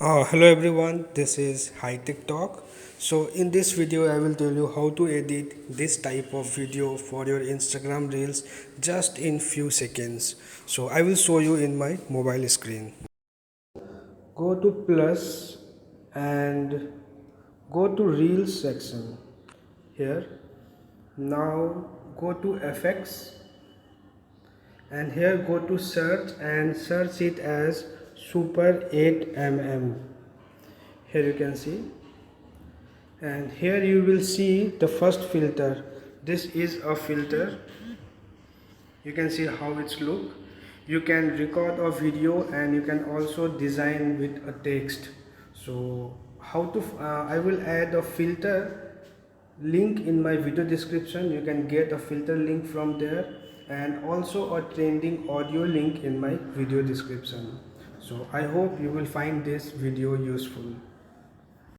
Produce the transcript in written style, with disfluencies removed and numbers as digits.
Hello everyone, this is Hitech Talk. So in this video I will tell you how to edit this type of video for your Instagram reels just in few seconds. So I will show you in my mobile screen. Go to plus and go to reels section here. Now go to FX and here go to search and search it as super 8mm. Here you can see, and here you will see the first filter. This is a filter. You can see how it's look. You can record a video and you can also design with a text. So how to I will add a filter link in my video description. You can get a filter link from there, and also a trending audio link in my video description. So I hope you will find this video useful.